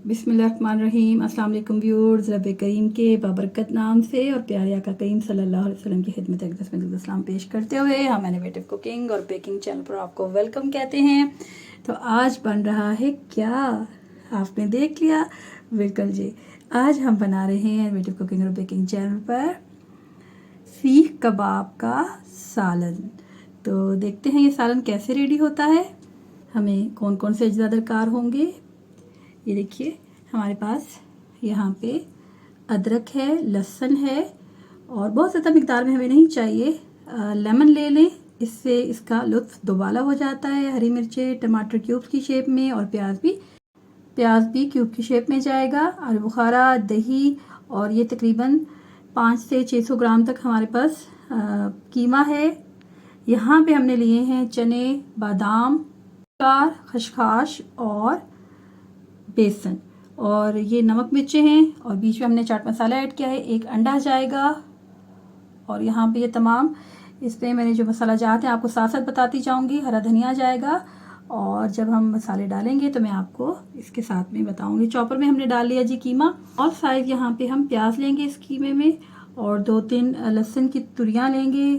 बिस्मिल्लाहिर्रहमानिर्रहीम। अस्सलाम वालेकुम व्यूअर्स। रब करीम के बाबरकत नाम से और प्यारे आका करीम सल्लल्लाहु अलैहि वसल्लम की खिदमत अक़दस में सलाम पेश करते हुए हम इनोवेटिव कुकिंग और बेकिंग चैनल पर आपको वेलकम कहते हैं। तो आज बन रहा है क्या, आपने देख लिया। बिल्कुल जी, आज हम बना रहे हैं इनोवेटिव कुकिंग और बेकिंग चैनल पर सीख कबाब का सालन। तो देखते हैं ये सालन कैसे रेडी होता है, हमें कौन कौन से अज्जा दरकार होंगे। ये देखिए हमारे पास यहाँ पे अदरक है, लहसुन है और बहुत ज़्यादा मिकदार में हमें नहीं चाहिए। लेमन ले लें, इससे इसका लुत्फ़ दोबाला हो जाता है। हरी मिर्चें टमाटर क्यूब्स की शेप में और प्याज भी क्यूब की शेप में जाएगा। आलू बुखारा, दही और ये तकरीबन 500 से 600 ग्राम तक हमारे पास कीमा है। यहाँ पे हमने लिए हैं चने, बादाम, खसखस और बेसन, और ये नमक मिर्चें हैं और बीच में हमने चाट मसाला ऐड किया है। एक अंडा जाएगा और यहाँ पे ये तमाम इसमें मैंने जो मसाला जाते हैं आपको साथ साथ बताती जाऊंगी। हरा धनिया जाएगा और जब हम मसाले डालेंगे तो मैं आपको इसके साथ में बताऊंगी। चॉपर में हमने डाल लिया जी कीमा, और साइज यहाँ पे हम प्याज लेंगे इस कीमे में, और 2-3 लहसुन की तुरियाँ लेंगे,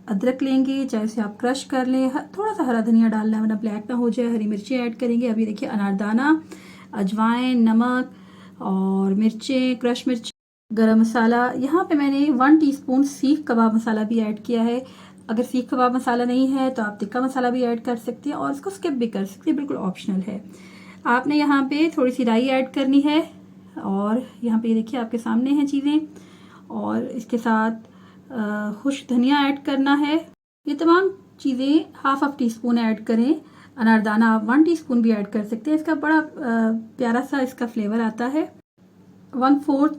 अदरक लेंगे, चाहे उसे आप क्रश कर लें। थोड़ा सा हरा धनिया डालना है वरना ब्लैक ना हो जाए। हरी मिर्ची ऐड करेंगे। अभी देखिए अनारदाना, अजवाइन, नमक और मिर्चें, क्रश मिर्च, गरम मसाला। यहाँ पे मैंने 1 टीस्पून सीख कबाब मसाला भी ऐड किया है। अगर सीख कबाब मसाला नहीं है तो आप टिक्का मसाला भी ऐड कर सकते हैं और इसको स्किप भी कर सकते हैं, बिल्कुल ऑप्शनल है। आपने यहाँ पे थोड़ी सी राई ऐड करनी है और यहाँ पे देखिए आपके सामने हैं चीज़ें, और इसके साथ खुश्क धनिया ऐड करना है। ये तमाम चीज़ें हाफ टीस्पून ऐड करें। अनारदाना आप 1 टीस्पून भी ऐड कर सकते हैं, इसका बड़ा प्यारा सा इसका फ्लेवर आता है। 1/4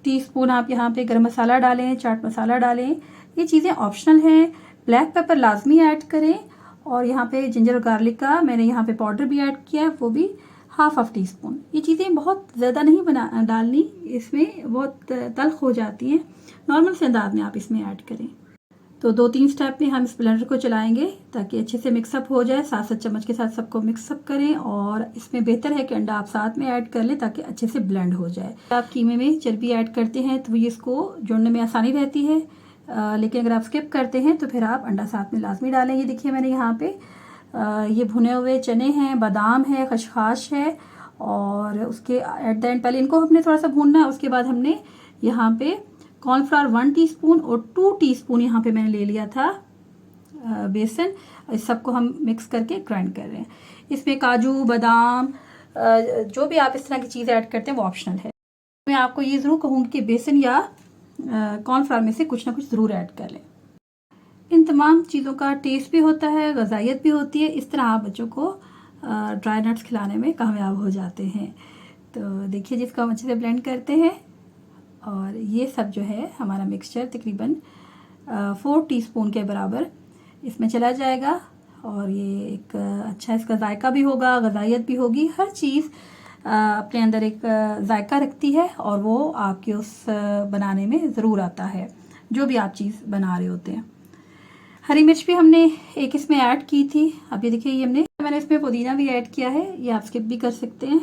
टीस्पून आप यहाँ पे गरम मसाला डालें, चाट मसाला डालें, ये चीज़ें ऑप्शनल हैं। ब्लैक पेपर लाजमी ऐड करें, और यहाँ पे जिंजर और गार्लिक का मैंने यहाँ पे पाउडर भी ऐड किया है, वो भी हाफ टीस्पून। ये चीज़ें बहुत ज़्यादा नहीं डालनी, इसमें बहुत तल्ख हो जाती हैं। नॉर्मल से अंदाज में आप इसमें ऐड करें। तो 2-3 स्टेप में हम इस ब्लेंडर को चलाएंगे ताकि अच्छे से मिक्सअप हो जाए। 7-7 चम्मच के साथ सबको मिक्सअप करें, और इसमें बेहतर है कि अंडा आप साथ में ऐड कर लें ताकि अच्छे से ब्लेंड हो जाए। आप कीमे में चर्बी ऐड करते हैं तो ये इसको जोड़ने में आसानी रहती है, लेकिन अगर आप स्किप करते हैं तो फिर आप अंडा साथ में लाजमी डालें। ये देखिए मैंने यहाँ पे ये भुने हुए चने हैं, बादाम है, खसखस है, और उसके एट द एंड पहले इनको हमने थोड़ा सा भूनना है। उसके बाद हमने यहाँ पे कॉर्नफ्लावर 1 टीस्पून और 2 टीस्पून यहाँ पे मैंने ले लिया था बेसन। इस सबको हम मिक्स करके ग्राइंड कर रहे हैं। इसमें काजू, बादाम, जो भी आप इस तरह की चीज़ ऐड करते हैं वो ऑप्शनल है। मैं आपको ये ज़रूर कहूँगी कि बेसन या कॉर्नफ्लावर में से कुछ ना कुछ ज़रूर ऐड कर लें। इन तमाम चीज़ों का टेस्ट भी होता है, ग़ज़ाइयत भी होती है। इस तरह आप बच्चों को ड्राई नट्स खिलाने में कामयाब हो जाते हैं। तो देखिए जिसको हम अच्छे से ब्लेंड करते हैं, और ये सब जो है हमारा मिक्सचर तकरीबन 4 टीस्पून के बराबर इसमें चला जाएगा, और ये एक अच्छा इसका जायका भी होगा, ग़ज़ाइयत भी होगी। हर चीज़ अपने अंदर एक जायका रखती है, और वो आपके उस बनाने में ज़रूर आता है जो भी आप चीज़ बना रहे होते हैं। हरी मिर्च भी हमने एक इसमें ऐड की थी। अब ये देखिए मैंने इसमें पुदीना भी ऐड किया है, ये आप स्किप भी कर सकते हैं।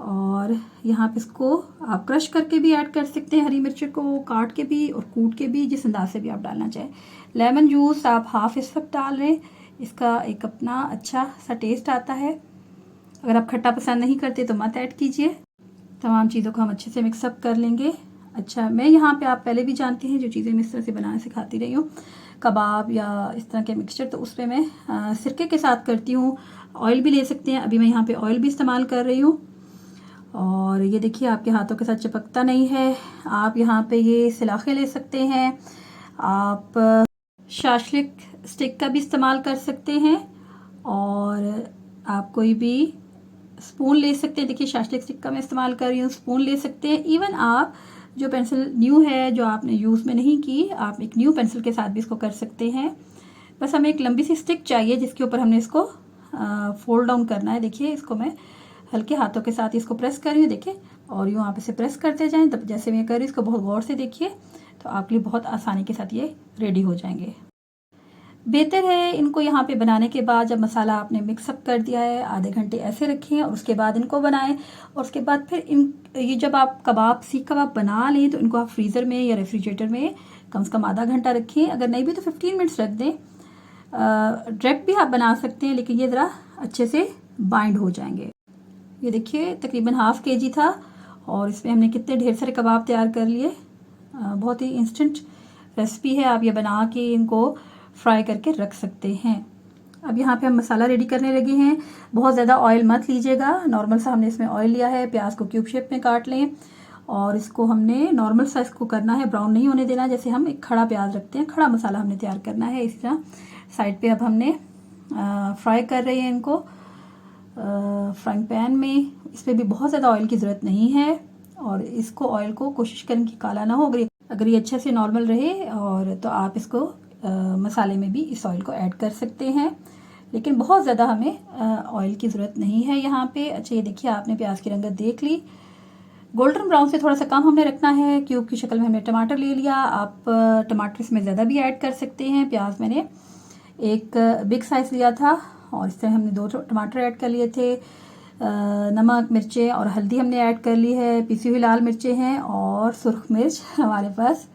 और यहाँ पे इसको आप क्रश करके भी ऐड कर सकते हैं, हरी मिर्च को काट के भी और कूट के भी, जिस अंदाज से भी आप डालना चाहें। लेमन जूस आप हाफ इस वक्त डाल रहे हैं, इसका एक अपना अच्छा सा टेस्ट आता है। अगर आप खट्टा पसंद नहीं करते तो मत ऐड कीजिए। तमाम चीज़ों को हम अच्छे से मिक्सअप कर लेंगे। अच्छा, मैं यहाँ पे आप पहले भी जानते हैं जो चीज़ें मैं इस तरह से बनाना सिखाती रही हूँ, कबाब या इस तरह के मिक्सचर, तो उसमें मैं सिरके के साथ करती हूँ। ऑयल भी ले सकते हैं, अभी मैं यहाँ पे ऑयल भी इस्तेमाल कर रही हूँ। और ये देखिए आपके हाथों के साथ चिपकता नहीं है। आप यहाँ पे ये सिलाखे ले सकते हैं, आप शाशलिक स्टिक का भी इस्तेमाल कर सकते हैं, और आप कोई भी स्पून ले सकते हैं। देखिए शाशलिक स्टिक का मैं इस्तेमाल कर रही हूँ, स्पून ले सकते हैं। इवन आप जो पेंसिल न्यू है जो आपने यूज़ में नहीं की, आप एक न्यू पेंसिल के साथ भी इसको कर सकते हैं। बस हमें एक लंबी सी स्टिक चाहिए जिसके ऊपर हमने इसको फोल्ड डाउन करना है। देखिए इसको मैं हल्के हाथों के साथ इसको प्रेस कर रही हूँ, देखिए, और यूँ आप इसे प्रेस करते जाएं। तब जैसे मैं कर रही हूँ इसको बहुत गौर से देखिए, तो आपके लिए बहुत आसानी के साथ ये रेडी हो जाएंगे। बेहतर है इनको यहाँ पे बनाने के बाद जब मसाला आपने मिक्सअप कर दिया है आधे घंटे ऐसे रखें और उसके बाद इनको बनाएं। और उसके बाद फिर ये जब आप कबाब सीख कबाब बना लें तो इनको आप फ्रीज़र में या रेफ्रिजरेटर में कम से कम आधा घंटा रखें, अगर नहीं भी तो 15 मिनट्स रख दें। डायरेक्ट भी आप बना सकते हैं लेकिन ये ज़रा अच्छे से बाइंड हो जाएंगे। ये देखिए तकरीबन ½ kg था और इसमें हमने कितने ढेर सारे कबाब तैयार कर लिए। बहुत ही इंस्टेंट रेसिपी है, आप ये बना के इनको फ्राई करके रख सकते हैं। अब यहाँ पे हम मसाला रेडी करने लगे हैं। बहुत ज़्यादा ऑयल मत लीजिएगा, नॉर्मल सा हमने इसमें ऑयल लिया है। प्याज को क्यूब शेप में काट लें और इसको हमने नॉर्मल सा इसको करना है, ब्राउन नहीं होने देना। जैसे हम एक खड़ा प्याज रखते हैं, खड़ा मसाला हमने तैयार करना है इसी तरह। साइड पे अब हमने फ्राई कर रहे हैं इनको फ्राइंग पैन में। इसमें भी बहुत ज़्यादा ऑयल की ज़रूरत नहीं है और इसको ऑयल को कोशिश करें कि काला ना हो। अगर ये अच्छे से नॉर्मल रहे और तो आप इसको मसाले में भी इस ऑयल को ऐड कर सकते हैं, लेकिन बहुत ज़्यादा हमें ऑयल की ज़रूरत नहीं है यहाँ पे। अच्छा ये देखिए आपने प्याज की रंगत देख ली, गोल्डन ब्राउन से थोड़ा सा कम हमने रखना है। क्यूब की शक्ल में हमने टमाटर ले लिया, आप टमाटर इसमें ज़्यादा भी ऐड कर सकते हैं। प्याज मैंने एक बिग साइज़ लिया था और इस तरह हमने 2 टमाटर ऐड कर लिए थे। नमक, मिर्चें और हल्दी हमने ऐड कर ली है। पिसी हुई लाल मिर्चें हैं और सुर्ख मिर्च हमारे पास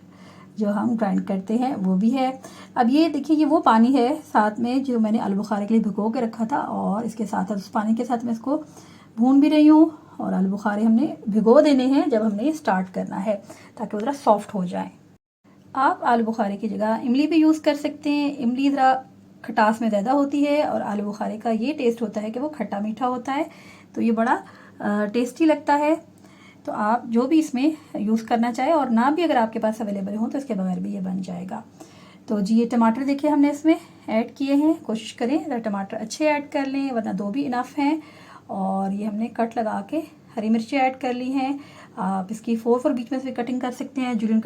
जो हम ग्राइंड करते हैं वो भी है। अब ये देखिए ये वो पानी है साथ में जो मैंने आलू बुखारे के लिए भिगो के रखा था और इसके साथ उस पानी के साथ मैं इसको भून भी रही हूँ। और आलू बुखारे हमने भिगो देने हैं जब हमने स्टार्ट करना है ताकि वो ज़रा सॉफ्ट हो जाए। आप आलू बुखारे की जगह इमली भी यूज़ कर सकते हैं। इमली ज़रा खटास में ज़्यादा होती है और आलू बुखारे का ये टेस्ट होता है कि वो खट्टा मीठा होता है, तो ये बड़ा टेस्टी लगता है। तो आप जो भी इसमें यूज़ करना चाहे और ना भी अगर आपके पास अवेलेबल हो तो इसके बगैर भी ये बन जाएगा। तो जी ये टमाटर देखिए हमने इसमें ऐड किए हैं। कोशिश करें अगर टमाटर अच्छे ऐड कर लें, वरना 2 भी इनफ हैं। और ये हमने कट लगा के हरी मिर्ची ऐड कर ली हैं। आप इसकी 4 बीच में से कटिंग कर सकते हैं। जूलियन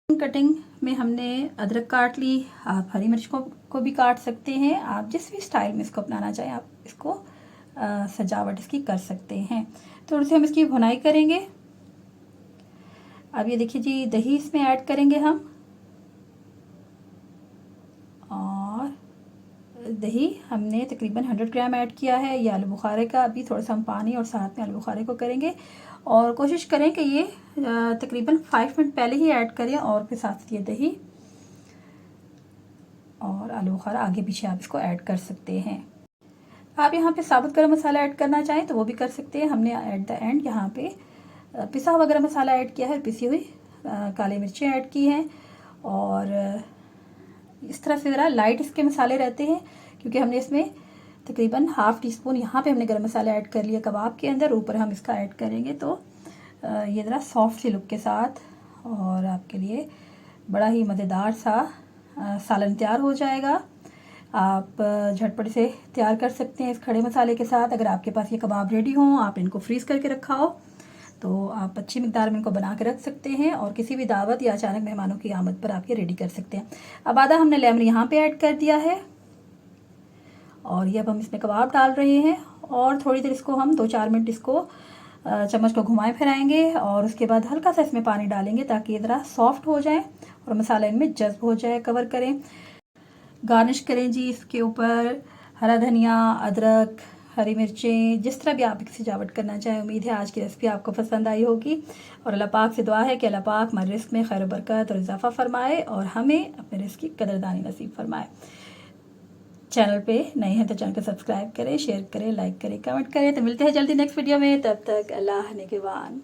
कटिंग में हमने अदरक काट ली, आप हरी मिर्च को भी काट सकते हैं। आप जिस भी स्टाइल में इसको अपनाना चाहें आप इसको सजावट इसकी कर सकते हैं। थोड़ी सी हम इसकी भुनाई करेंगे। अब ये देखिए जी दही इसमें ऐड करेंगे हम, और दही हमने तकरीबन 100 ग्राम ऐड किया है। ये आलू बुखारे का अभी थोड़ा सा हम पानी और साथ में आलू बुखारे को करेंगे। और कोशिश करें कि ये तकरीबन 5 मिनट पहले ही ऐड करें और फिर साथ ये दही और आलू बुखारा आगे पीछे आप इसको ऐड कर सकते हैं। आप यहाँ पे साबुत गरम मसाला ऐड करना चाहें तो वो भी कर सकते हैं। हमने एट द एंड यहाँ पे पिसा हुआ गरम मसाला ऐड किया है, पिसी हुई काली मिर्चें ऐड की हैं। और इस तरह से ज़रा लाइट इसके मसाले रहते हैं क्योंकि हमने इसमें तकरीबन ½ टीस्पून यहाँ पे हमने गरम मसाला ऐड कर लिया कबाब के अंदर। ऊपर हम इसका ऐड करेंगे तो ये ज़रा सॉफ्ट सी लुक के साथ और आपके लिए बड़ा ही मज़ेदार सा सालन तैयार हो जाएगा। आप झटपट से तैयार कर सकते हैं इस खड़े मसाले के साथ। अगर आपके पास ये कबाब रेडी हों, आप इनको फ्रीज़ करके रखा हो तो आप अच्छी मिकदार में इनको बना के रख सकते हैं और किसी भी दावत या अचानक मेहमानों की आमद पर आप ये रेडी कर सकते हैं। अब आधा हमने लेमन यहाँ पे ऐड कर दिया है और ये अब हम इसमें कबाब डाल रहे हैं और थोड़ी देर इसको हम 2-4 मिनट इसको चम्मच को घुमाएं फिराएंगे और उसके बाद हल्का सा इसमें पानी डालेंगे ताकि ये ज़रा सॉफ्ट हो जाए और मसाला इनमें जज्ब हो जाए। कवर करें, गार्निश करें जी इसके ऊपर हरा धनिया, अदरक, हरी मिर्चें, जिस तरह भी आप इसकी सजावट करना चाहें। उम्मीद है आज की रेसिपी आपको पसंद आई होगी और अल्लाह पाक से दुआ है कि अल्लाह पाक हमारे रिस्क में खैर बरकत और इजाफा फरमाए और हमें अपने रिस्क की कदरदानी नसीब फरमाए। चैनल पे नए हैं तो चैनल को सब्सक्राइब करें, शेयर करें, लाइक करें, कमेंट करें। तो मिलते हैं जल्दी नेक्स्ट वीडियो में, तब तक अल्लाह निगहबान।